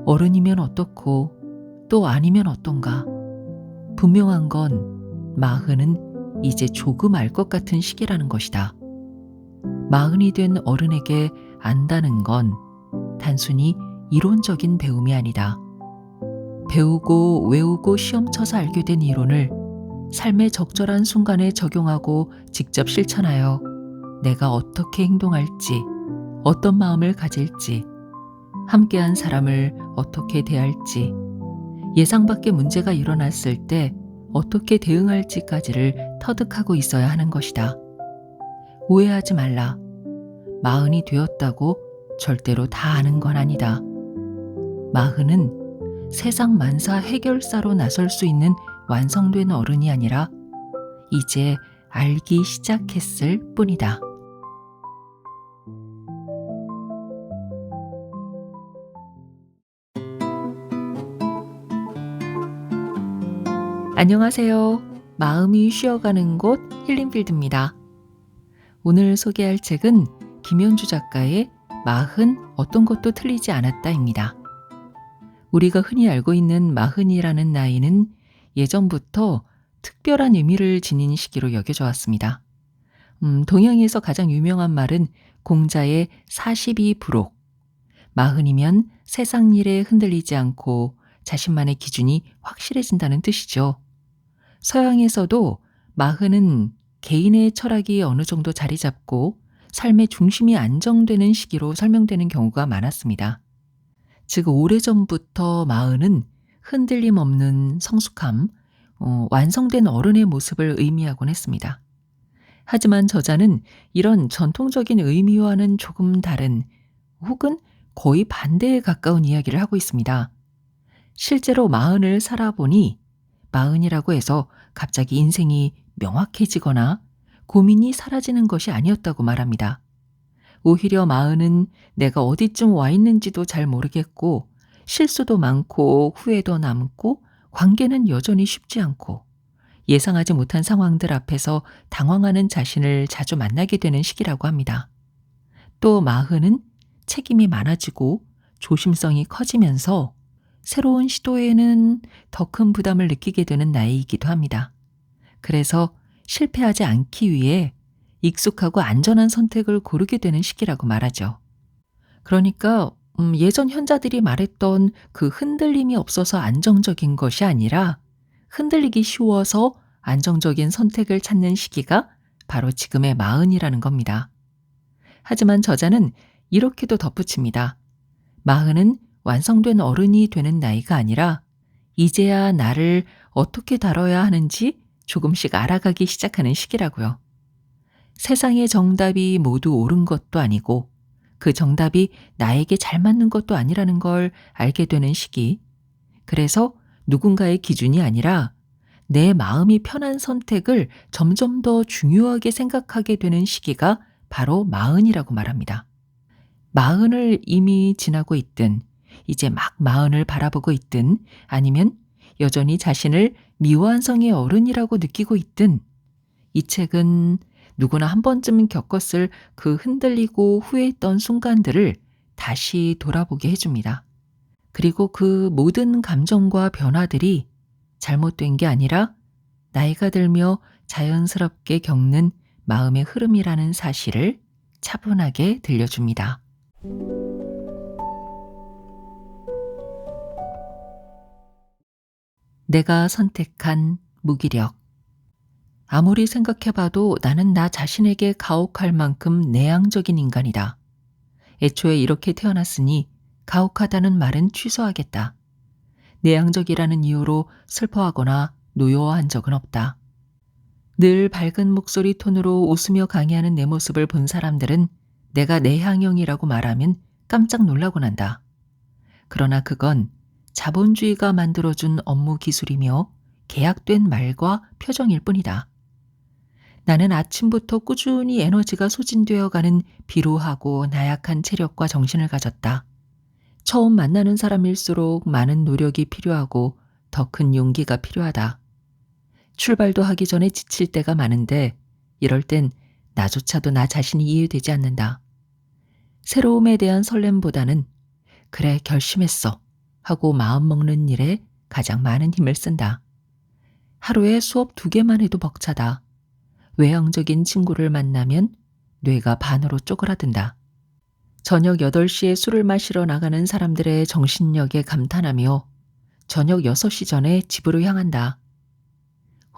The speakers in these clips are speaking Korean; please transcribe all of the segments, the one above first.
어른이면 어떻고 또 아니면 어떤가. 분명한 건 마흔은 이제 조금 알 것 같은 시기라는 것이다. 마흔이 된 어른에게 안다는 건 단순히 이론적인 배움이 아니다. 배우고 외우고 시험 쳐서 알게 된 이론을 삶의 적절한 순간에 적용하고 직접 실천하여 내가 어떻게 행동할지, 어떤 마음을 가질지, 함께한 사람을 어떻게 대할지, 예상 밖의 문제가 일어났을 때 어떻게 대응할지까지를 터득하고 있어야 하는 것이다. 오해하지 말라. 마흔이 되었다고 절대로 다 아는 건 아니다. 마흔은 세상 만사 해결사로 나설 수 있는 완성된 어른이 아니라 이제 알기 시작했을 뿐이다. 안녕하세요. 마음이 쉬어가는 곳 힐링필드입니다. 오늘 소개할 책은 김연주 작가의 마흔 어떤 것도 틀리지 않았다입니다. 우리가 흔히 알고 있는 마흔이라는 나이는 예전부터 특별한 의미를 지닌 시기로 여겨져 왔습니다. 동양에서 가장 유명한 말은 공자의 42부록. 마흔이면 세상 일에 흔들리지 않고 자신만의 기준이 확실해진다는 뜻이죠. 서양에서도 마흔은 개인의 철학이 어느 정도 자리 잡고 삶의 중심이 안정되는 시기로 설명되는 경우가 많았습니다. 즉 오래전부터 마흔은 흔들림 없는 성숙함, 완성된 어른의 모습을 의미하곤 했습니다. 하지만 저자는 이런 전통적인 의미와는 조금 다른 혹은 거의 반대에 가까운 이야기를 하고 있습니다. 실제로 마흔을 살아보니 마흔이라고 해서 갑자기 인생이 명확해지거나 고민이 사라지는 것이 아니었다고 말합니다. 오히려 마흔은 내가 어디쯤 와 있는지도 잘 모르겠고 실수도 많고 후회도 남고 관계는 여전히 쉽지 않고 예상하지 못한 상황들 앞에서 당황하는 자신을 자주 만나게 되는 시기라고 합니다. 또 마흔은 책임이 많아지고 조심성이 커지면서 새로운 시도에는 더 큰 부담을 느끼게 되는 나이이기도 합니다. 그래서 실패하지 않기 위해 익숙하고 안전한 선택을 고르게 되는 시기라고 말하죠. 그러니까 예전 현자들이 말했던 그 흔들림이 없어서 안정적인 것이 아니라 흔들리기 쉬워서 안정적인 선택을 찾는 시기가 바로 지금의 마흔이라는 겁니다. 하지만 저자는 이렇게도 덧붙입니다. 마흔은 완성된 어른이 되는 나이가 아니라 이제야 나를 어떻게 다뤄야 하는지 조금씩 알아가기 시작하는 시기라고요. 세상의 정답이 모두 옳은 것도 아니고 그 정답이 나에게 잘 맞는 것도 아니라는 걸 알게 되는 시기. 그래서 누군가의 기준이 아니라 내 마음이 편한 선택을 점점 더 중요하게 생각하게 되는 시기가 바로 마흔이라고 말합니다. 마흔을 이미 지나고 있든 이제 막 마흔을 바라보고 있든 아니면 여전히 자신을 미완성의 어른이라고 느끼고 있든 이 책은 누구나 한 번쯤 겪었을 그 흔들리고 후회했던 순간들을 다시 돌아보게 해줍니다. 그리고 그 모든 감정과 변화들이 잘못된 게 아니라 나이가 들며 자연스럽게 겪는 마음의 흐름이라는 사실을 차분하게 들려줍니다. 내가 선택한 무기력. 아무리 생각해봐도 나는 나 자신에게 가혹할 만큼 내향적인 인간이다. 애초에 이렇게 태어났으니 가혹하다는 말은 취소하겠다. 내향적이라는 이유로 슬퍼하거나 노여워한 적은 없다. 늘 밝은 목소리 톤으로 웃으며 강의하는 내 모습을 본 사람들은 내가 내향형이라고 말하면 깜짝 놀라곤 한다. 그러나 그건 자본주의가 만들어준 업무 기술이며 계약된 말과 표정일 뿐이다. 나는 아침부터 꾸준히 에너지가 소진되어 가는 비루하고 나약한 체력과 정신을 가졌다. 처음 만나는 사람일수록 많은 노력이 필요하고 더 큰 용기가 필요하다. 출발도 하기 전에 지칠 때가 많은데 이럴 땐 나조차도 나 자신이 이해되지 않는다. 새로움에 대한 설렘보다는 그래 결심했어 하고 마음먹는 일에 가장 많은 힘을 쓴다. 하루에 수업 2개만 해도 벅차다. 외향적인 친구를 만나면 뇌가 반으로 쪼그라든다. 저녁 8시에 술을 마시러 나가는 사람들의 정신력에 감탄하며 저녁 6시 전에 집으로 향한다.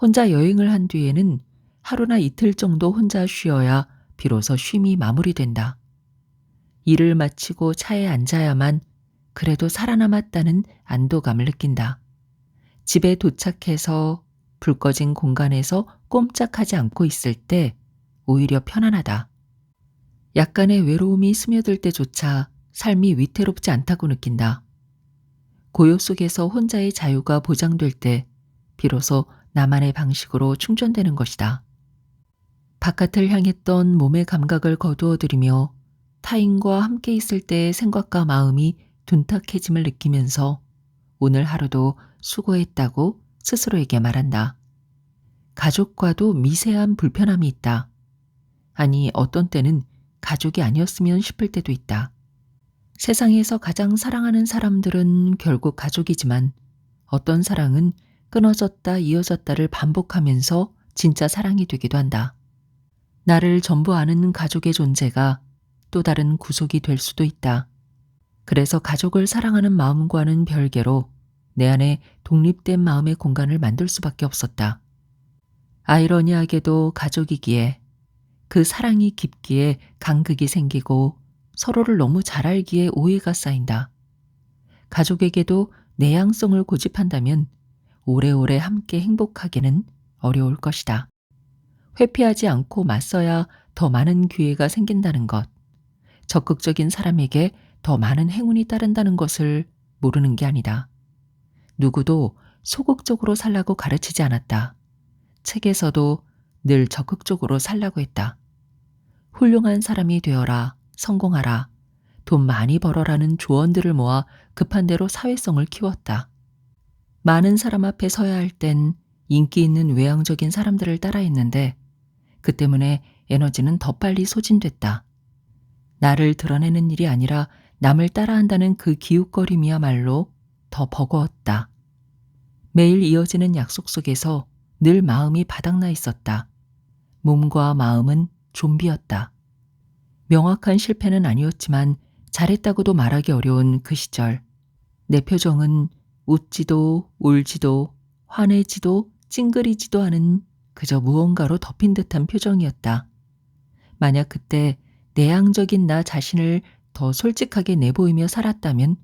혼자 여행을 한 뒤에는 하루나 이틀 정도 혼자 쉬어야 비로소 쉼이 마무리된다. 일을 마치고 차에 앉아야만 그래도 살아남았다는 안도감을 느낀다. 집에 도착해서 불 꺼진 공간에서 꼼짝하지 않고 있을 때 오히려 편안하다. 약간의 외로움이 스며들 때조차 삶이 위태롭지 않다고 느낀다. 고요 속에서 혼자의 자유가 보장될 때 비로소 나만의 방식으로 충전되는 것이다. 바깥을 향했던 몸의 감각을 거두어들이며 타인과 함께 있을 때의 생각과 마음이 둔탁해짐을 느끼면서 오늘 하루도 수고했다고 스스로에게 말한다. 가족과도 미세한 불편함이 있다. 아니, 어떤 때는 가족이 아니었으면 싶을 때도 있다. 세상에서 가장 사랑하는 사람들은 결국 가족이지만 어떤 사랑은 끊어졌다 이어졌다를 반복하면서 진짜 사랑이 되기도 한다. 나를 전부 아는 가족의 존재가 또 다른 구속이 될 수도 있다. 그래서 가족을 사랑하는 마음과는 별개로 내 안에 독립된 마음의 공간을 만들 수밖에 없었다. 아이러니하게도 가족이기에 그 사랑이 깊기에 간극이 생기고 서로를 너무 잘 알기에 오해가 쌓인다. 가족에게도 내향성을 고집한다면 오래오래 함께 행복하기는 어려울 것이다. 회피하지 않고 맞서야 더 많은 기회가 생긴다는 것, 적극적인 사람에게 더 많은 행운이 따른다는 것을 모르는 게 아니다. 누구도 소극적으로 살라고 가르치지 않았다. 책에서도 늘 적극적으로 살라고 했다. 훌륭한 사람이 되어라, 성공하라, 돈 많이 벌어라는 조언들을 모아 급한 대로 사회성을 키웠다. 많은 사람 앞에 서야 할 땐 인기 있는 외향적인 사람들을 따라했는데 그 때문에 에너지는 더 빨리 소진됐다. 나를 드러내는 일이 아니라 남을 따라한다는 그 기웃거림이야말로 더 버거웠다. 매일 이어지는 약속 속에서 늘 마음이 바닥나 있었다. 몸과 마음은 좀비였다. 명확한 실패는 아니었지만 잘했다고도 말하기 어려운 그 시절. 내 표정은 웃지도 울지도 화내지도 찡그리지도 않은 그저 무언가로 덮인 듯한 표정이었다. 만약 그때 내향적인 나 자신을 더 솔직하게 내보이며 살았다면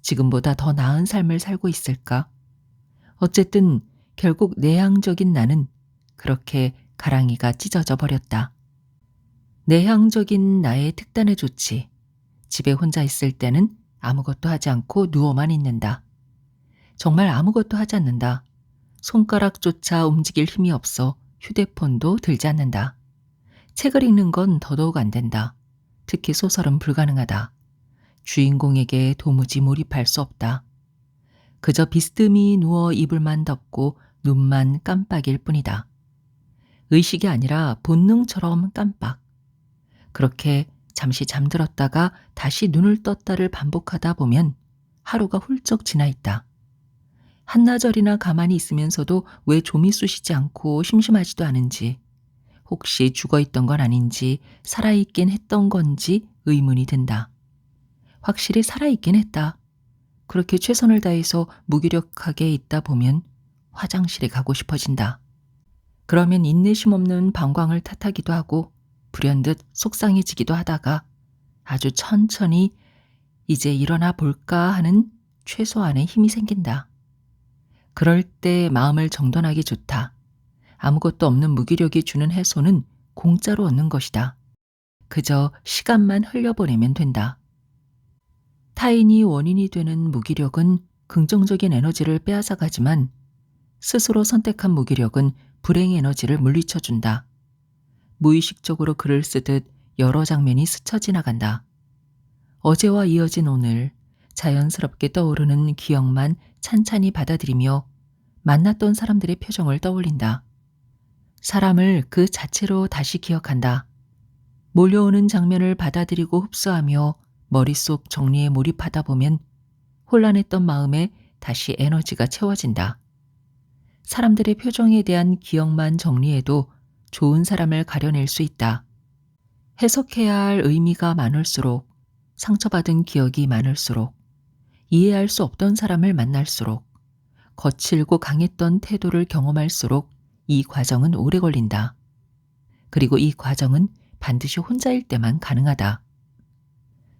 지금보다 더 나은 삶을 살고 있을까? 어쨌든 결국 내향적인 나는 그렇게 가랑이가 찢어져 버렸다. 내향적인 나의 특단의 조치. 집에 혼자 있을 때는 아무것도 하지 않고 누워만 있는다. 정말 아무것도 하지 않는다. 손가락조차 움직일 힘이 없어 휴대폰도 들지 않는다. 책을 읽는 건 더더욱 안 된다. 특히 소설은 불가능하다. 주인공에게 도무지 몰입할 수 없다. 그저 비스듬히 누워 이불만 덮고 눈만 깜빡일 뿐이다. 의식이 아니라 본능처럼 깜빡. 그렇게 잠시 잠들었다가 다시 눈을 떴다를 반복하다 보면 하루가 훌쩍 지나 있다. 한나절이나 가만히 있으면서도 왜 좀이 쑤시지 않고 심심하지도 않은지, 혹시 죽어있던 건 아닌지 살아있긴 했던 건지 의문이 든다. 확실히 살아있긴 했다. 그렇게 최선을 다해서 무기력하게 있다 보면 화장실에 가고 싶어진다. 그러면 인내심 없는 방광을 탓하기도 하고 불현듯 속상해지기도 하다가 아주 천천히 이제 일어나 볼까 하는 최소한의 힘이 생긴다. 그럴 때 마음을 정돈하기 좋다. 아무것도 없는 무기력이 주는 해소는 공짜로 얻는 것이다. 그저 시간만 흘려보내면 된다. 타인이 원인이 되는 무기력은 긍정적인 에너지를 빼앗아가지만 스스로 선택한 무기력은 불행의 에너지를 물리쳐준다. 무의식적으로 글을 쓰듯 여러 장면이 스쳐 지나간다. 어제와 이어진 오늘, 자연스럽게 떠오르는 기억만 찬찬히 받아들이며 만났던 사람들의 표정을 떠올린다. 사람을 그 자체로 다시 기억한다. 몰려오는 장면을 받아들이고 흡수하며 머릿속 정리에 몰입하다 보면 혼란했던 마음에 다시 에너지가 채워진다. 사람들의 표정에 대한 기억만 정리해도 좋은 사람을 가려낼 수 있다. 해석해야 할 의미가 많을수록, 상처받은 기억이 많을수록, 이해할 수 없던 사람을 만날수록, 거칠고 강했던 태도를 경험할수록 이 과정은 오래 걸린다. 그리고 이 과정은 반드시 혼자일 때만 가능하다.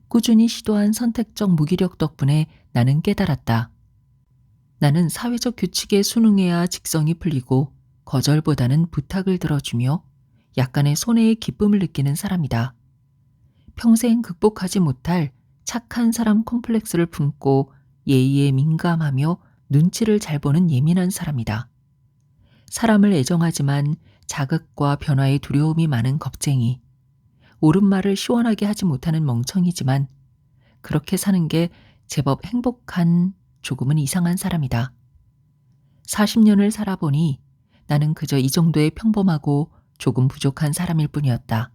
꾸준히 시도한 선택적 무기력 덕분에 나는 깨달았다. 나는 사회적 규칙에 순응해야 직성이 풀리고 거절보다는 부탁을 들어주며 약간의 손해의 기쁨을 느끼는 사람이다. 평생 극복하지 못할 착한 사람 콤플렉스를 품고 예의에 민감하며 눈치를 잘 보는 예민한 사람이다. 사람을 애정하지만 자극과 변화에 두려움이 많은 겁쟁이. 옳은 말을 시원하게 하지 못하는 멍청이지만 그렇게 사는 게 제법 행복한 조금은 이상한 사람이다. 40년을 살아보니 나는 그저 이 정도의 평범하고 조금 부족한 사람일 뿐이었다.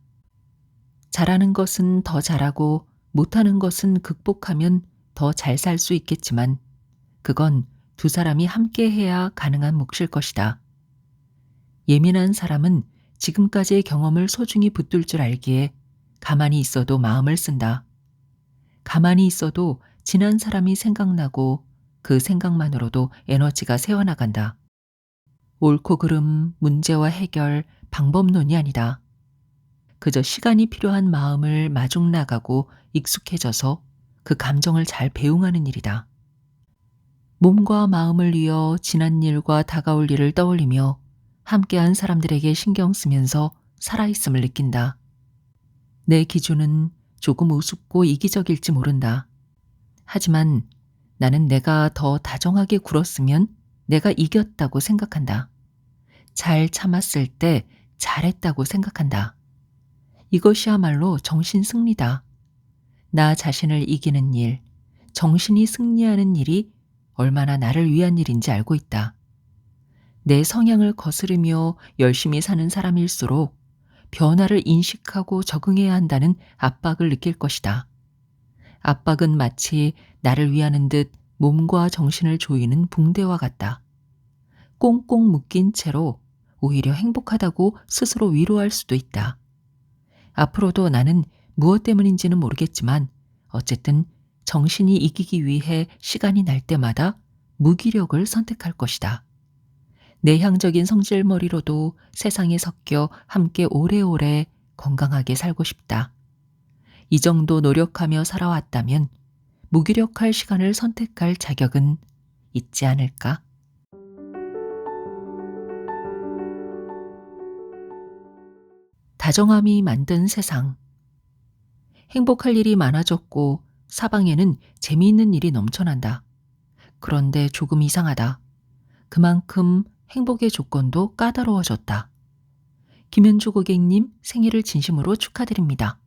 잘하는 것은 더 잘하고 못하는 것은 극복하면 더 잘 살 수 있겠지만 그건 두 사람이 함께 해야 가능한 몫일 것이다. 예민한 사람은 지금까지의 경험을 소중히 붙들 줄 알기에 가만히 있어도 마음을 쓴다. 가만히 있어도 지난 사람이 생각나고 그 생각만으로도 에너지가 새어나간다. 옳고 그름, 문제와 해결, 방법론이 아니다. 그저 시간이 필요한 마음을 마중 나가고 익숙해져서 그 감정을 잘 배웅하는 일이다. 몸과 마음을 이어 지난 일과 다가올 일을 떠올리며 함께한 사람들에게 신경 쓰면서 살아있음을 느낀다. 내 기준은 조금 우습고 이기적일지 모른다. 하지만 나는 내가 더 다정하게 굴었으면 내가 이겼다고 생각한다. 잘 참았을 때 잘했다고 생각한다. 이것이야말로 정신 승리다. 나 자신을 이기는 일, 정신이 승리하는 일이 얼마나 나를 위한 일인지 알고 있다. 내 성향을 거스르며 열심히 사는 사람일수록 변화를 인식하고 적응해야 한다는 압박을 느낄 것이다. 압박은 마치 나를 위하는 듯 몸과 정신을 조이는 붕대와 같다. 꽁꽁 묶인 채로 오히려 행복하다고 스스로 위로할 수도 있다. 앞으로도 나는 무엇 때문인지는 모르겠지만 어쨌든 정신이 이기기 위해 시간이 날 때마다 무기력을 선택할 것이다. 내향적인 성질머리로도 세상에 섞여 함께 오래오래 건강하게 살고 싶다. 이 정도 노력하며 살아왔다면 무기력할 시간을 선택할 자격은 있지 않을까? 다정함이 만든 세상. 행복할 일이 많아졌고 사방에는 재미있는 일이 넘쳐난다. 그런데 조금 이상하다. 그만큼 행복의 조건도 까다로워졌다. 김현주 고객님 생일을 진심으로 축하드립니다.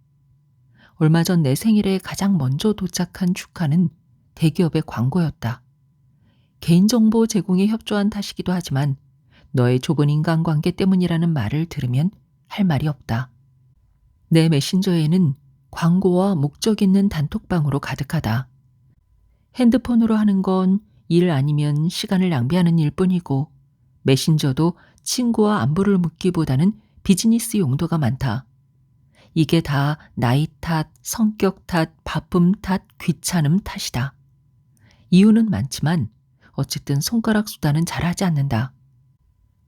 얼마 전 내 생일에 가장 먼저 도착한 축하는 대기업의 광고였다. 개인정보 제공에 협조한 탓이기도 하지만 너의 좁은 인간관계 때문이라는 말을 들으면 할 말이 없다. 내 메신저에는 광고와 목적 있는 단톡방으로 가득하다. 핸드폰으로 하는 건 일 아니면 시간을 낭비하는 일뿐이고 메신저도 친구와 안부를 묻기보다는 비즈니스 용도가 많다. 이게 다 나이 탓, 성격 탓, 바쁨 탓, 귀찮음 탓이다. 이유는 많지만 어쨌든 손가락 수단은 잘하지 않는다.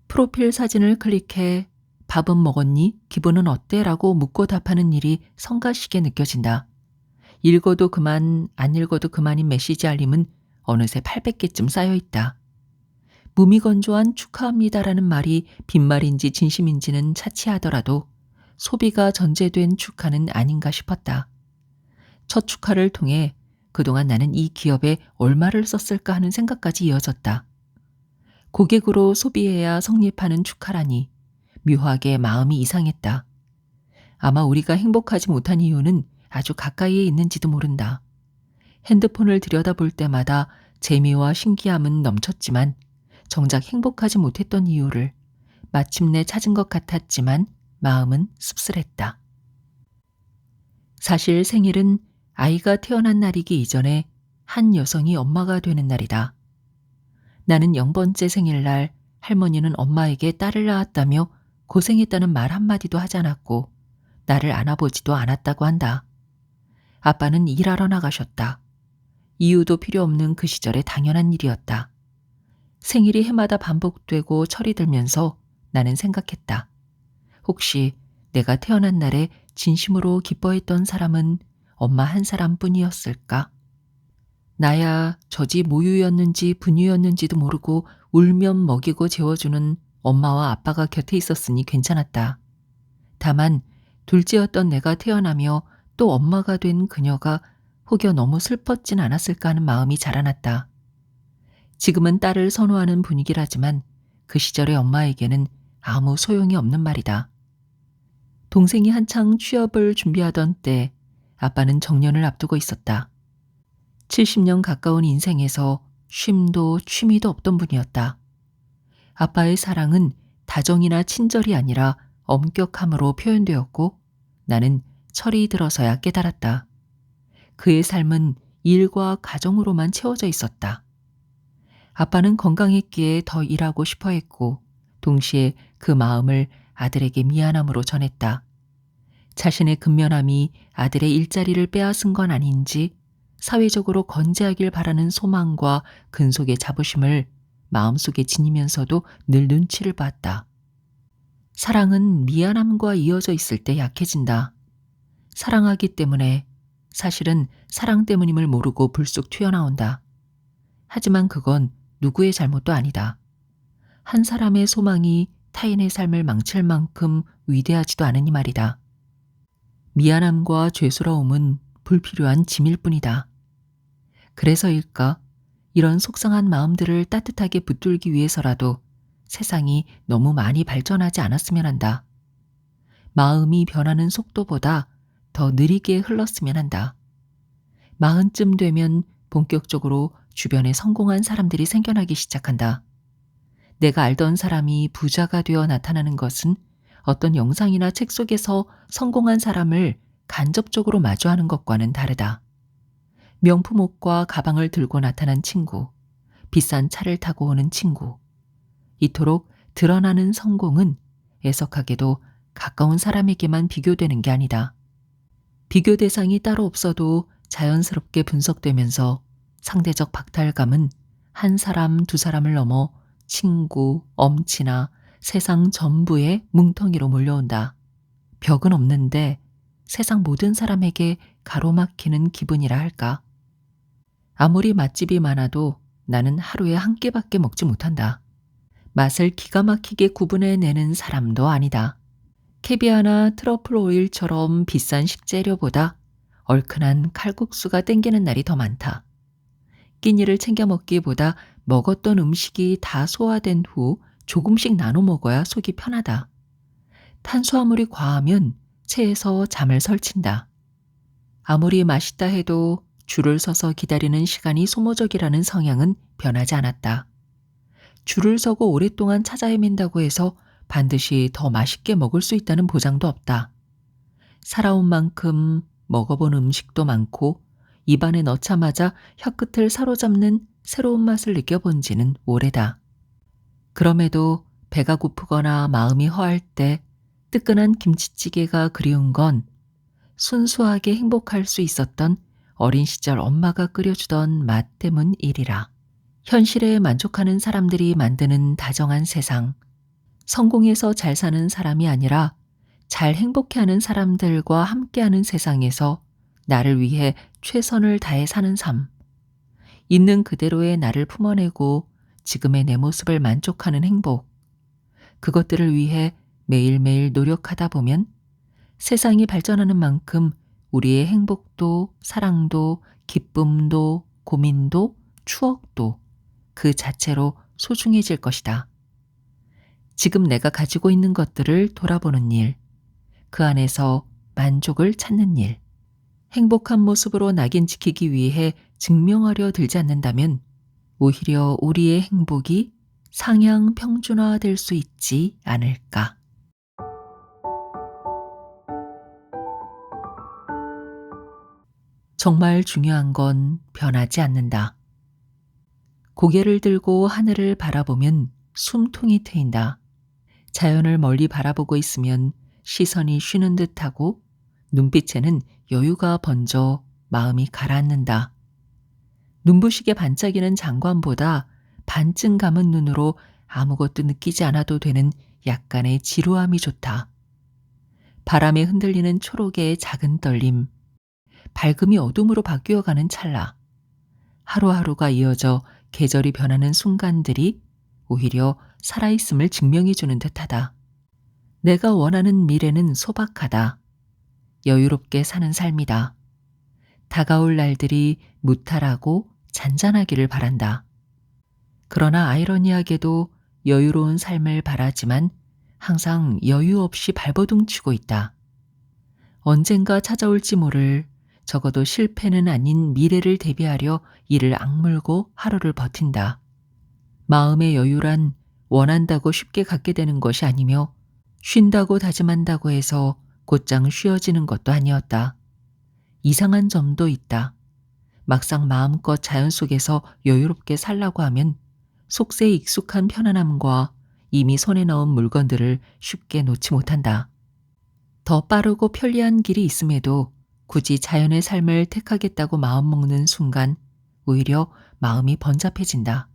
프로필 사진을 클릭해 밥은 먹었니? 기분은 어때? 라고 묻고 답하는 일이 성가시게 느껴진다. 읽어도 그만, 안 읽어도 그만인 메시지 알림은 어느새 800개쯤 쌓여있다. 무미건조한 축하합니다라는 말이 빈말인지 진심인지는 차치하더라도 소비가 전제된 축하는 아닌가 싶었다. 첫 축하를 통해 그동안 나는 이 기업에 얼마를 썼을까 하는 생각까지 이어졌다. 고객으로 소비해야 성립하는 축하라니 묘하게 마음이 이상했다. 아마 우리가 행복하지 못한 이유는 아주 가까이에 있는지도 모른다. 핸드폰을 들여다볼 때마다 재미와 신기함은 넘쳤지만 정작 행복하지 못했던 이유를 마침내 찾은 것 같았지만 마음은 씁쓸했다. 사실 생일은 아이가 태어난 날이기 이전에 한 여성이 엄마가 되는 날이다. 나는 0번째 생일날 할머니는 엄마에게 딸을 낳았다며 고생했다는 말 한마디도 하지 않았고 나를 안아보지도 않았다고 한다. 아빠는 일하러 나가셨다. 이유도 필요 없는 그 시절의 당연한 일이었다. 생일이 해마다 반복되고 철이 들면서 나는 생각했다. 혹시 내가 태어난 날에 진심으로 기뻐했던 사람은 엄마 한 사람뿐이었을까? 나야 저지 모유였는지 분유였는지도 모르고 울면 먹이고 재워주는 엄마와 아빠가 곁에 있었으니 괜찮았다. 다만 둘째였던 내가 태어나며 또 엄마가 된 그녀가 혹여 너무 슬펐진 않았을까 하는 마음이 자라났다. 지금은 딸을 선호하는 분위기라지만 그 시절의 엄마에게는 아무 소용이 없는 말이다. 동생이 한창 취업을 준비하던 때 아빠는 정년을 앞두고 있었다. 70년 가까운 인생에서 쉼도 취미도 없던 분이었다. 아빠의 사랑은 다정이나 친절이 아니라 엄격함으로 표현되었고 나는 철이 들어서야 깨달았다. 그의 삶은 일과 가정으로만 채워져 있었다. 아빠는 건강했기에 더 일하고 싶어 했고 동시에 그 마음을 아들에게 미안함으로 전했다. 자신의 근면함이 아들의 일자리를 빼앗은 건 아닌지 사회적으로 건재하길 바라는 소망과 근속의 자부심을 마음속에 지니면서도 늘 눈치를 봤다. 사랑은 미안함과 이어져 있을 때 약해진다. 사랑하기 때문에 사실은 사랑 때문임을 모르고 불쑥 튀어나온다. 하지만 그건 누구의 잘못도 아니다. 한 사람의 소망이 타인의 삶을 망칠 만큼 위대하지도 않으니 말이다. 미안함과 죄스러움은 불필요한 짐일 뿐이다. 그래서일까? 이런 속상한 마음들을 따뜻하게 붙들기 위해서라도 세상이 너무 많이 발전하지 않았으면 한다. 마음이 변하는 속도보다 더 느리게 흘렀으면 한다. 40쯤 되면 본격적으로 주변에 성공한 사람들이 생겨나기 시작한다. 내가 알던 사람이 부자가 되어 나타나는 것은 어떤 영상이나 책 속에서 성공한 사람을 간접적으로 마주하는 것과는 다르다. 명품 옷과 가방을 들고 나타난 친구, 비싼 차를 타고 오는 친구. 이토록 드러나는 성공은 애석하게도 가까운 사람에게만 비교되는 게 아니다. 비교 대상이 따로 없어도 자연스럽게 분석되면서 상대적 박탈감은 한 사람, 두 사람을 넘어 친구, 엄친아, 세상 전부의 뭉텅이로 몰려온다. 벽은 없는데 세상 모든 사람에게 가로막히는 기분이라 할까. 아무리 맛집이 많아도 나는 하루에 한 끼밖에 먹지 못한다. 맛을 기가 막히게 구분해내는 사람도 아니다. 캐비아나 트러플 오일처럼 비싼 식재료보다 얼큰한 칼국수가 땡기는 날이 더 많다. 끼니를 챙겨 먹기보다 먹었던 음식이 다 소화된 후 조금씩 나눠 먹어야 속이 편하다. 탄수화물이 과하면 체해서 잠을 설친다. 아무리 맛있다 해도 줄을 서서 기다리는 시간이 소모적이라는 성향은 변하지 않았다. 줄을 서고 오랫동안 찾아 헤맨다고 해서 반드시 더 맛있게 먹을 수 있다는 보장도 없다. 살아온 만큼 먹어본 음식도 많고 입안에 넣자마자 혀끝을 사로잡는 새로운 맛을 느껴본 지는 오래다. 그럼에도 배가 고프거나 마음이 허할 때 뜨끈한 김치찌개가 그리운 건 순수하게 행복할 수 있었던 어린 시절 엄마가 끓여주던 맛 때문이리라. 현실에 만족하는 사람들이 만드는 다정한 세상, 성공해서 잘 사는 사람이 아니라 잘 행복해하는 사람들과 함께하는 세상에서 나를 위해 최선을 다해 사는 삶, 있는 그대로의 나를 품어내고 지금의 내 모습을 만족하는 행복, 그것들을 위해 매일매일 노력하다 보면 세상이 발전하는 만큼 우리의 행복도 사랑도 기쁨도 고민도 추억도 그 자체로 소중해질 것이다. 지금 내가 가지고 있는 것들을 돌아보는 일, 그 안에서 만족을 찾는 일, 행복한 모습으로 낙인 지키기 위해 증명하려 들지 않는다면 오히려 우리의 행복이 상향 평준화될 수 있지 않을까. 정말 중요한 건 변하지 않는다. 고개를 들고 하늘을 바라보면 숨통이 트인다. 자연을 멀리 바라보고 있으면 시선이 쉬는 듯하고 눈빛에는 여유가 번져 마음이 가라앉는다. 눈부시게 반짝이는 장관보다 반쯤 감은 눈으로 아무것도 느끼지 않아도 되는 약간의 지루함이 좋다. 바람에 흔들리는 초록의 작은 떨림, 밝음이 어둠으로 바뀌어가는 찰나, 하루하루가 이어져 계절이 변하는 순간들이 오히려 살아있음을 증명해주는 듯하다. 내가 원하는 미래는 소박하다. 여유롭게 사는 삶이다. 다가올 날들이 무탈하고 잔잔하기를 바란다. 그러나 아이러니하게도 여유로운 삶을 바라지만 항상 여유 없이 발버둥치고 있다. 언젠가 찾아올지 모를 적어도 실패는 아닌 미래를 대비하려 이를 악물고 하루를 버틴다. 마음의 여유란 원한다고 쉽게 갖게 되는 것이 아니며 쉰다고 다짐한다고 해서 곧장 쉬어지는 것도 아니었다. 이상한 점도 있다. 막상 마음껏 자연 속에서 여유롭게 살라고 하면 속세에 익숙한 편안함과 이미 손에 넣은 물건들을 쉽게 놓지 못한다. 더 빠르고 편리한 길이 있음에도 굳이 자연의 삶을 택하겠다고 마음먹는 순간 오히려 마음이 번잡해진다.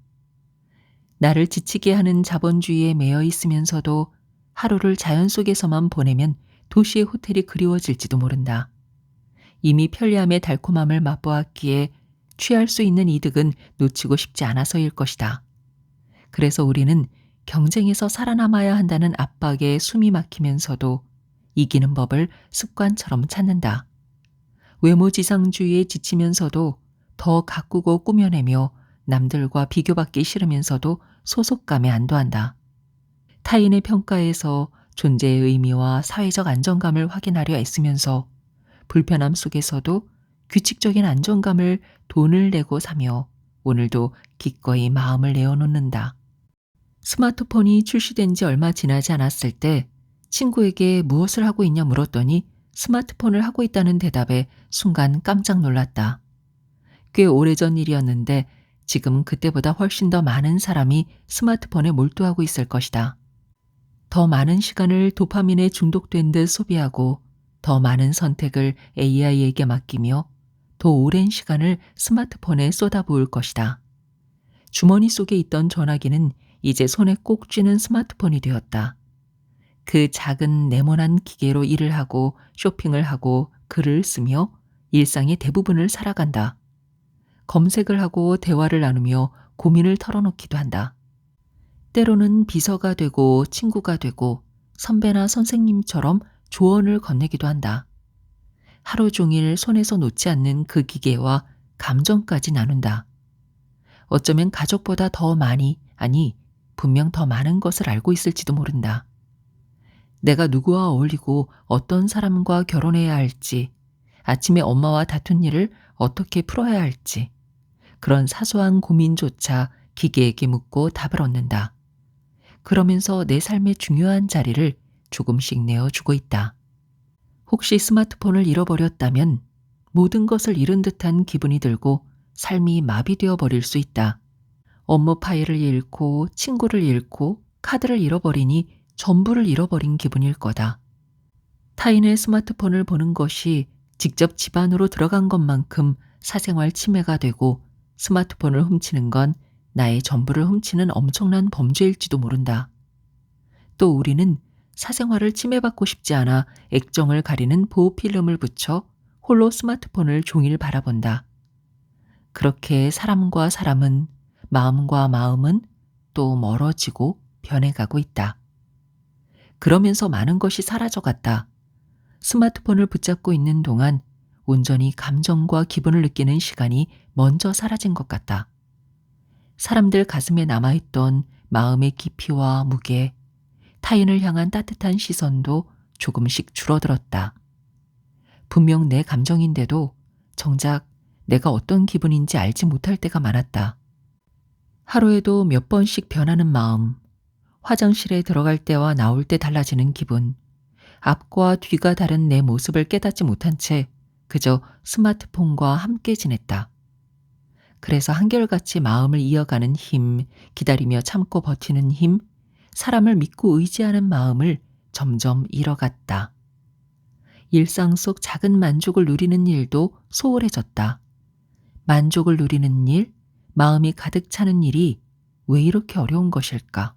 나를 지치게 하는 자본주의에 매여 있으면서도 하루를 자연 속에서만 보내면 도시의 호텔이 그리워질지도 모른다. 이미 편리함의 달콤함을 맛보았기에 취할 수 있는 이득은 놓치고 싶지 않아서일 것이다. 그래서 우리는 경쟁에서 살아남아야 한다는 압박에 숨이 막히면서도 이기는 법을 습관처럼 찾는다. 외모지상주의에 지치면서도 더 가꾸고 꾸며내며 남들과 비교받기 싫으면서도 소속감에 안도한다. 타인의 평가에서 존재의 의미와 사회적 안정감을 확인하려 애쓰면서 불편함 속에서도 규칙적인 안정감을 돈을 내고 사며 오늘도 기꺼이 마음을 내어놓는다. 스마트폰이 출시된 지 얼마 지나지 않았을 때 친구에게 무엇을 하고 있냐 물었더니 스마트폰을 하고 있다는 대답에 순간 깜짝 놀랐다. 꽤 오래전 일이었는데 지금 그때보다 훨씬 더 많은 사람이 스마트폰에 몰두하고 있을 것이다. 더 많은 시간을 도파민에 중독된 듯 소비하고 더 많은 선택을 AI에게 맡기며 더 오랜 시간을 스마트폰에 쏟아부을 것이다. 주머니 속에 있던 전화기는 이제 손에 꼭 쥐는 스마트폰이 되었다. 그 작은 네모난 기계로 일을 하고 쇼핑을 하고 글을 쓰며 일상의 대부분을 살아간다. 검색을 하고 대화를 나누며 고민을 털어놓기도 한다. 때로는 비서가 되고 친구가 되고 선배나 선생님처럼 조언을 건네기도 한다. 하루 종일 손에서 놓지 않는 그 기계와 감정까지 나눈다. 어쩌면 가족보다 더 많이, 아니 분명 더 많은 것을 알고 있을지도 모른다. 내가 누구와 어울리고 어떤 사람과 결혼해야 할지, 아침에 엄마와 다툰 일을 어떻게 풀어야 할지, 그런 사소한 고민조차 기계에게 묻고 답을 얻는다. 그러면서 내 삶의 중요한 자리를 조금씩 내어주고 있다. 혹시 스마트폰을 잃어버렸다면 모든 것을 잃은 듯한 기분이 들고 삶이 마비되어 버릴 수 있다. 업무 파일을 잃고 친구를 잃고 카드를 잃어버리니 전부를 잃어버린 기분일 거다. 타인의 스마트폰을 보는 것이 직접 집 안으로 들어간 것만큼 사생활 침해가 되고 스마트폰을 훔치는 건 나의 전부를 훔치는 엄청난 범죄일지도 모른다. 또 우리는 사생활을 침해받고 싶지 않아 액정을 가리는 보호필름을 붙여 홀로 스마트폰을 종일 바라본다. 그렇게 사람과 사람은, 마음과 마음은 또 멀어지고 변해가고 있다. 그러면서 많은 것이 사라져갔다. 스마트폰을 붙잡고 있는 동안 온전히 감정과 기분을 느끼는 시간이 먼저 사라진 것 같다. 사람들 가슴에 남아있던 마음의 깊이와 무게, 타인을 향한 따뜻한 시선도 조금씩 줄어들었다. 분명 내 감정인데도 정작 내가 어떤 기분인지 알지 못할 때가 많았다. 하루에도 몇 번씩 변하는 마음, 화장실에 들어갈 때와 나올 때 달라지는 기분, 앞과 뒤가 다른 내 모습을 깨닫지 못한 채 그저 스마트폰과 함께 지냈다. 그래서 한결같이 마음을 이어가는 힘, 기다리며 참고 버티는 힘, 사람을 믿고 의지하는 마음을 점점 잃어갔다. 일상 속 작은 만족을 누리는 일도 소홀해졌다. 만족을 누리는 일, 마음이 가득 차는 일이 왜 이렇게 어려운 것일까?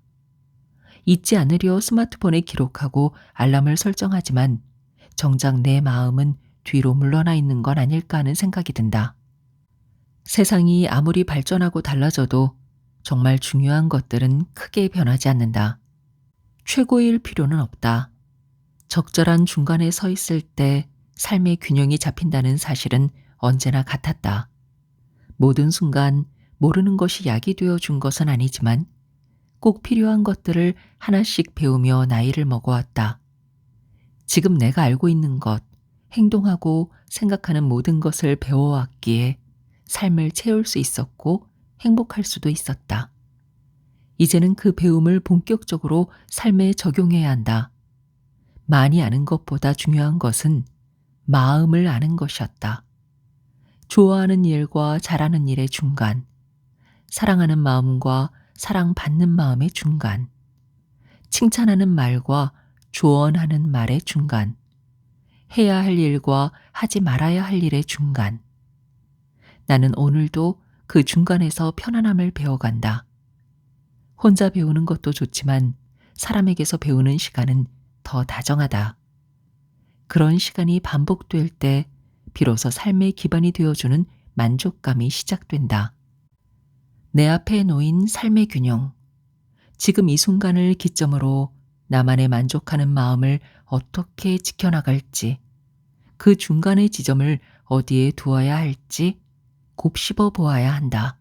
잊지 않으려 스마트폰에 기록하고 알람을 설정하지만 정작 내 마음은 뒤로 물러나 있는 건 아닐까 하는 생각이 든다. 세상이 아무리 발전하고 달라져도 정말 중요한 것들은 크게 변하지 않는다. 최고일 필요는 없다. 적절한 중간에 서 있을 때 삶의 균형이 잡힌다는 사실은 언제나 같았다. 모든 순간 모르는 것이 약이 되어 준 것은 아니지만 꼭 필요한 것들을 하나씩 배우며 나이를 먹어왔다. 지금 내가 알고 있는 것, 행동하고 생각하는 모든 것을 배워왔기에 삶을 채울 수 있었고 행복할 수도 있었다. 이제는 그 배움을 본격적으로 삶에 적용해야 한다. 많이 아는 것보다 중요한 것은 마음을 아는 것이었다. 좋아하는 일과 잘하는 일의 중간, 사랑하는 마음과 사랑받는 마음의 중간, 칭찬하는 말과 조언하는 말의 중간, 해야 할 일과 하지 말아야 할 일의 중간. 나는 오늘도 그 중간에서 편안함을 배워간다. 혼자 배우는 것도 좋지만 사람에게서 배우는 시간은 더 다정하다. 그런 시간이 반복될 때 비로소 삶의 기반이 되어주는 만족감이 시작된다. 내 앞에 놓인 삶의 균형. 지금 이 순간을 기점으로 나만의 만족하는 마음을 어떻게 지켜나갈지, 그 중간의 지점을 어디에 두어야 할지 곱씹어 보아야 한다.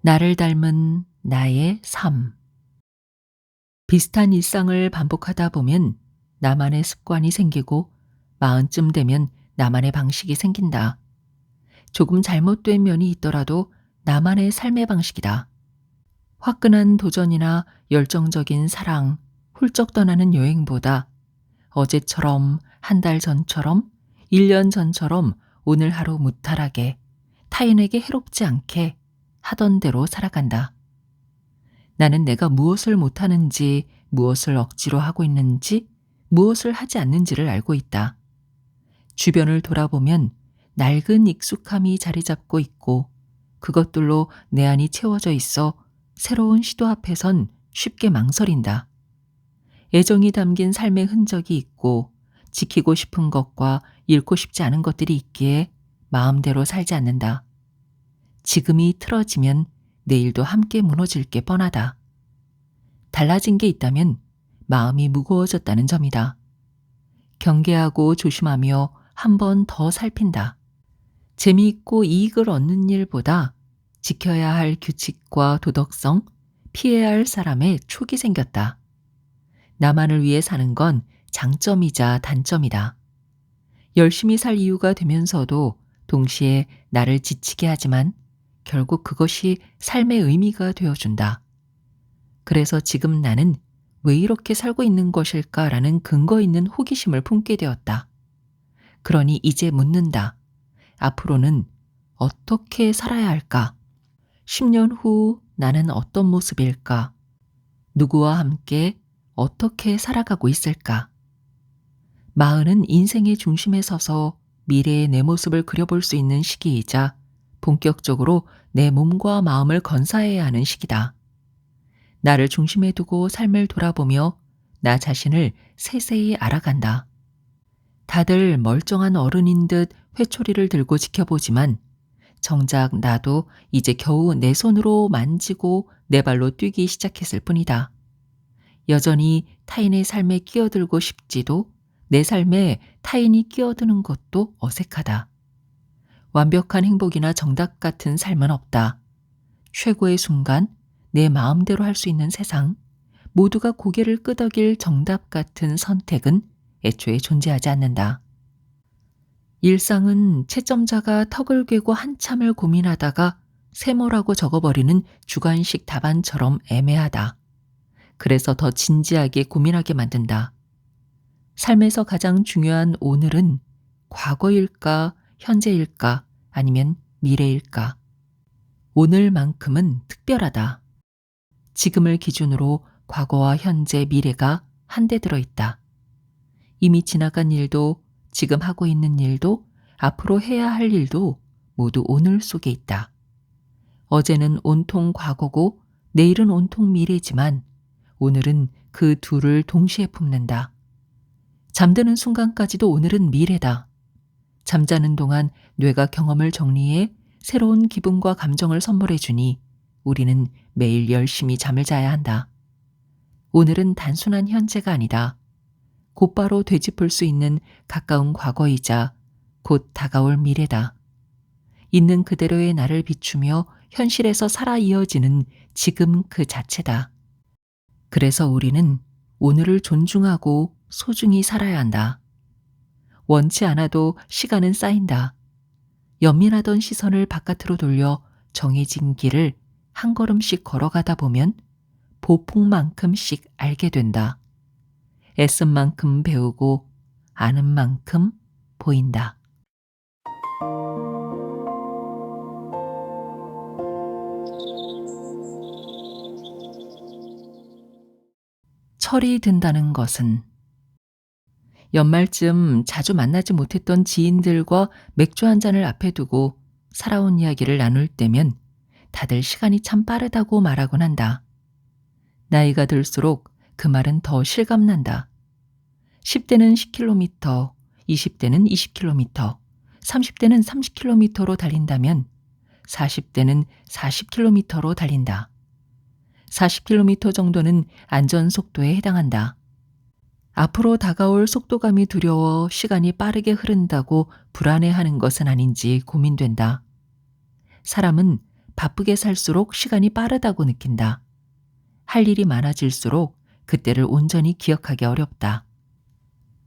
나를 닮은 나의 삶. 비슷한 일상을 반복하다 보면 나만의 습관이 생기고 마흔쯤 되면 나만의 방식이 생긴다. 조금 잘못된 면이 있더라도 나만의 삶의 방식이다. 화끈한 도전이나 열정적인 사랑, 훌쩍 떠나는 여행보다 어제처럼, 한 달 전처럼, 1년 전처럼 오늘 하루 무탈하게, 타인에게 해롭지 않게 하던 대로 살아간다. 나는 내가 무엇을 못하는지, 무엇을 억지로 하고 있는지, 무엇을 하지 않는지를 알고 있다. 주변을 돌아보면 낡은 익숙함이 자리 잡고 있고 그것들로 내 안이 채워져 있어 새로운 시도 앞에선 쉽게 망설인다. 애정이 담긴 삶의 흔적이 있고 지키고 싶은 것과 잃고 싶지 않은 것들이 있기에 마음대로 살지 않는다. 지금이 틀어지면 내일도 함께 무너질 게 뻔하다. 달라진 게 있다면 마음이 무거워졌다는 점이다. 경계하고 조심하며 한 번 더 살핀다. 재미있고 이익을 얻는 일보다 지켜야 할 규칙과 도덕성, 피해야 할 사람의 촉이 생겼다. 나만을 위해 사는 건 장점이자 단점이다. 열심히 살 이유가 되면서도 동시에 나를 지치게 하지만 결국 그것이 삶의 의미가 되어준다. 그래서 지금 나는 왜 이렇게 살고 있는 것일까라는 근거 있는 호기심을 품게 되었다. 그러니 이제 묻는다. 앞으로는 어떻게 살아야 할까? 10년 후 나는 어떤 모습일까? 누구와 함께 어떻게 살아가고 있을까? 마흔은 인생의 중심에 서서 미래의 내 모습을 그려볼 수 있는 시기이자 본격적으로 내 몸과 마음을 건사해야 하는 시기다. 나를 중심에 두고 삶을 돌아보며 나 자신을 세세히 알아간다. 다들 멀쩡한 어른인 듯 회초리를 들고 지켜보지만 정작 나도 이제 겨우 내 손으로 만지고 내 발로 뛰기 시작했을 뿐이다. 여전히 타인의 삶에 끼어들고 싶지도 내 삶에 타인이 끼어드는 것도 어색하다. 완벽한 행복이나 정답 같은 삶은 없다. 최고의 순간, 내 마음대로 할 수 있는 세상, 모두가 고개를 끄덕일 정답 같은 선택은 애초에 존재하지 않는다. 일상은 채점자가 턱을 괴고 한참을 고민하다가 세모라고 적어버리는 주관식 답안처럼 애매하다. 그래서 더 진지하게 고민하게 만든다. 삶에서 가장 중요한 오늘은 과거일까, 현재일까, 아니면 미래일까? 오늘만큼은 특별하다. 지금을 기준으로 과거와 현재, 미래가 한데 들어있다. 이미 지나간 일도, 지금 하고 있는 일도, 앞으로 해야 할 일도 모두 오늘 속에 있다. 어제는 온통 과거고 내일은 온통 미래지만 오늘은 그 둘을 동시에 품는다. 잠드는 순간까지도 오늘은 미래다. 잠자는 동안 뇌가 경험을 정리해 새로운 기분과 감정을 선물해 주니 우리는 매일 열심히 잠을 자야 한다. 오늘은 단순한 현재가 아니다. 곧바로 되짚을 수 있는 가까운 과거이자 곧 다가올 미래다. 있는 그대로의 나를 비추며 현실에서 살아 이어지는 지금 그 자체다. 그래서 우리는 오늘을 존중하고 소중히 살아야 한다. 원치 않아도 시간은 쌓인다. 연민하던 시선을 바깥으로 돌려 정해진 길을 한 걸음씩 걸어가다 보면 보폭만큼씩 알게 된다. 애쓴 만큼 배우고 아는 만큼 보인다. 철이 든다는 것은 연말쯤 자주 만나지 못했던 지인들과 맥주 한 잔을 앞에 두고 살아온 이야기를 나눌 때면 다들 시간이 참 빠르다고 말하곤 한다. 나이가 들수록 그 말은 더 실감난다. 10대는 10km, 20대는 20km, 30대는 30km로 달린다면 40대는 40km로 달린다. 40km 정도는 안전속도에 해당한다. 앞으로 다가올 속도감이 두려워 시간이 빠르게 흐른다고 불안해하는 것은 아닌지 고민된다. 사람은 바쁘게 살수록 시간이 빠르다고 느낀다. 할 일이 많아질수록 그때를 온전히 기억하기 어렵다.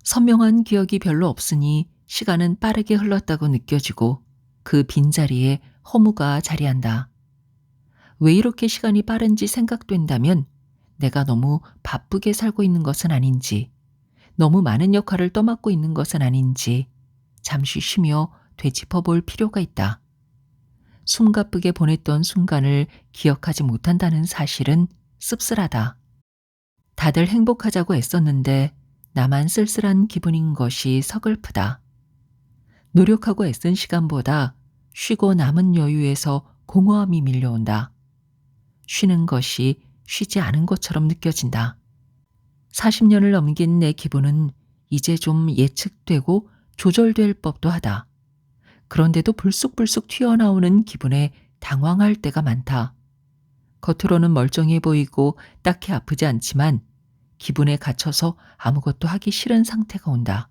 선명한 기억이 별로 없으니 시간은 빠르게 흘렀다고 느껴지고 그 빈자리에 허무가 자리한다. 왜 이렇게 시간이 빠른지 생각된다면 내가 너무 바쁘게 살고 있는 것은 아닌지, 너무 많은 역할을 떠맡고 있는 것은 아닌지 잠시 쉬며 되짚어 볼 필요가 있다. 숨가쁘게 보냈던 순간을 기억하지 못한다는 사실은 씁쓸하다. 다들 행복하자고 애썼는데 나만 쓸쓸한 기분인 것이 서글프다. 노력하고 애쓴 시간보다 쉬고 남은 여유에서 공허함이 밀려온다. 쉬는 것이 쉬지 않은 것처럼 느껴진다. 40년을 넘긴 내 기분은 이제 좀 예측되고 조절될 법도 하다. 그런데도 불쑥불쑥 튀어나오는 기분에 당황할 때가 많다. 겉으로는 멀쩡해 보이고 딱히 아프지 않지만 기분에 갇혀서 아무것도 하기 싫은 상태가 온다.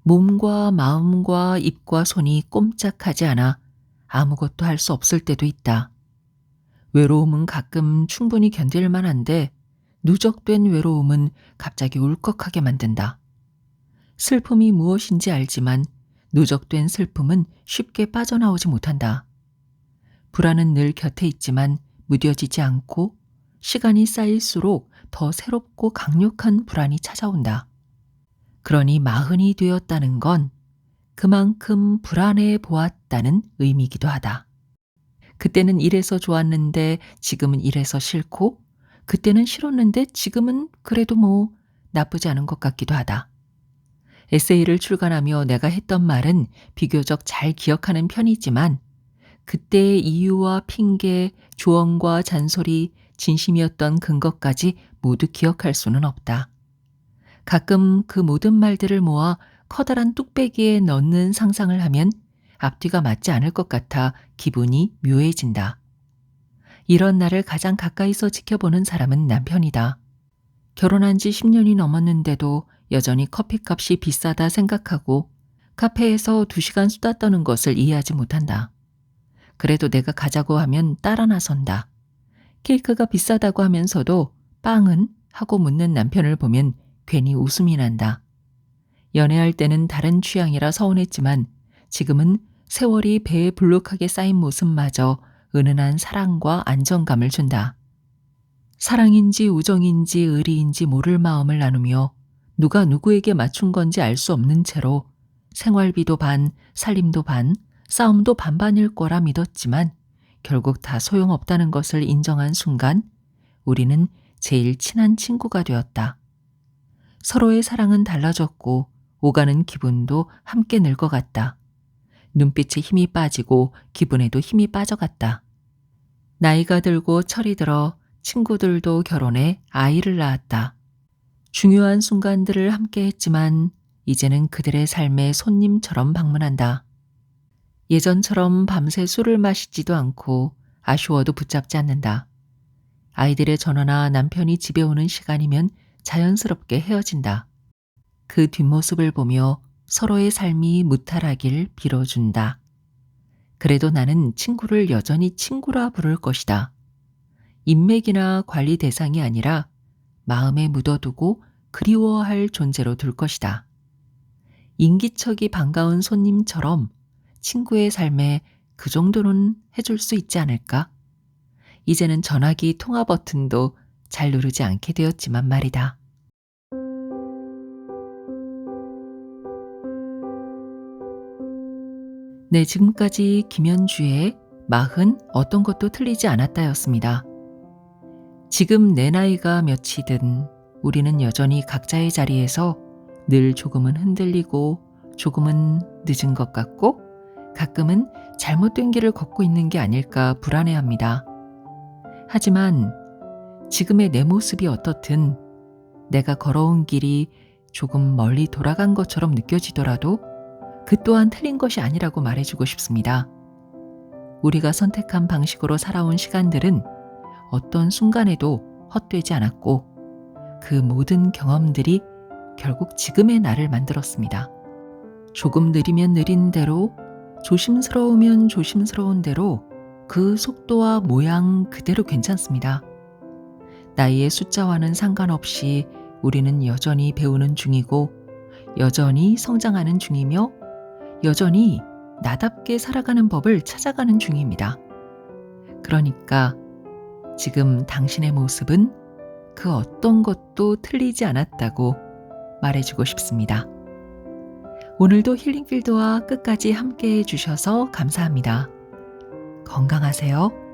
몸과 마음과 입과 손이 꼼짝하지 않아 아무것도 할 수 없을 때도 있다. 외로움은 가끔 충분히 견딜 만한데 누적된 외로움은 갑자기 울컥하게 만든다. 슬픔이 무엇인지 알지만 누적된 슬픔은 쉽게 빠져나오지 못한다. 불안은 늘 곁에 있지만 무뎌지지 않고 시간이 쌓일수록 더 새롭고 강력한 불안이 찾아온다. 그러니 마흔이 되었다는 건 그만큼 불안해 보았다는 의미이기도 하다. 그때는 이래서 좋았는데 지금은 이래서 싫고, 그때는 싫었는데 지금은 그래도 뭐 나쁘지 않은 것 같기도 하다. 에세이를 출간하며 내가 했던 말은 비교적 잘 기억하는 편이지만 그때의 이유와 핑계, 조언과 잔소리, 진심이었던 근거까지 모두 기억할 수는 없다. 가끔 그 모든 말들을 모아 커다란 뚝배기에 넣는 상상을 하면 앞뒤가 맞지 않을 것 같아 기분이 묘해진다. 이런 나를 가장 가까이서 지켜보는 사람은 남편이다. 결혼한 지 10년이 넘었는데도 여전히 커피값이 비싸다 생각하고 카페에서 2시간 수다 떠는 것을 이해하지 못한다. 그래도 내가 가자고 하면 따라 나선다. 케이크가 비싸다고 하면서도 빵은? 하고 묻는 남편을 보면 괜히 웃음이 난다. 연애할 때는 다른 취향이라 서운했지만 지금은 세월이 배에 불룩하게 쌓인 모습마저 은은한 사랑과 안정감을 준다. 사랑인지 우정인지 의리인지 모를 마음을 나누며 누가 누구에게 맞춘 건지 알 수 없는 채로 생활비도 반, 살림도 반, 싸움도 반반일 거라 믿었지만 결국 다 소용없다는 것을 인정한 순간 우리는 제일 친한 친구가 되었다. 서로의 사랑은 달라졌고 오가는 기분도 함께 늙어갔다. 눈빛에 힘이 빠지고 기분에도 힘이 빠져갔다. 나이가 들고 철이 들어 친구들도 결혼해 아이를 낳았다. 중요한 순간들을 함께 했지만 이제는 그들의 삶에 손님처럼 방문한다. 예전처럼 밤새 술을 마시지도 않고 아쉬워도 붙잡지 않는다. 아이들의 전화나 남편이 집에 오는 시간이면 자연스럽게 헤어진다. 그 뒷모습을 보며 서로의 삶이 무탈하길 빌어준다. 그래도 나는 친구를 여전히 친구라 부를 것이다. 인맥이나 관리 대상이 아니라 마음에 묻어두고 그리워할 존재로 둘 것이다. 인기척이 반가운 손님처럼 친구의 삶에 그 정도는 해줄 수 있지 않을까? 이제는 전화기 통화 버튼도 잘 누르지 않게 되었지만 말이다. 네, 지금까지 김연주의 마흔 어떤 것도 틀리지 않았다였습니다. 지금 내 나이가 몇이든 우리는 여전히 각자의 자리에서 늘 조금은 흔들리고 조금은 늦은 것 같고 가끔은 잘못된 길을 걷고 있는 게 아닐까 불안해합니다. 하지만 지금의 내 모습이 어떻든 내가 걸어온 길이 조금 멀리 돌아간 것처럼 느껴지더라도 그 또한 틀린 것이 아니라고 말해주고 싶습니다. 우리가 선택한 방식으로 살아온 시간들은 어떤 순간에도 헛되지 않았고 그 모든 경험들이 결국 지금의 나를 만들었습니다. 조금 느리면 느린 대로, 조심스러우면 조심스러운 대로 그 속도와 모양 그대로 괜찮습니다. 나이의 숫자와는 상관없이 우리는 여전히 배우는 중이고 여전히 성장하는 중이며 여전히 나답게 살아가는 법을 찾아가는 중입니다. 그러니까 지금 당신의 모습은 그 어떤 것도 틀리지 않았다고 말해주고 싶습니다. 오늘도 힐링필드와 끝까지 함께 해주셔서 감사합니다. 건강하세요.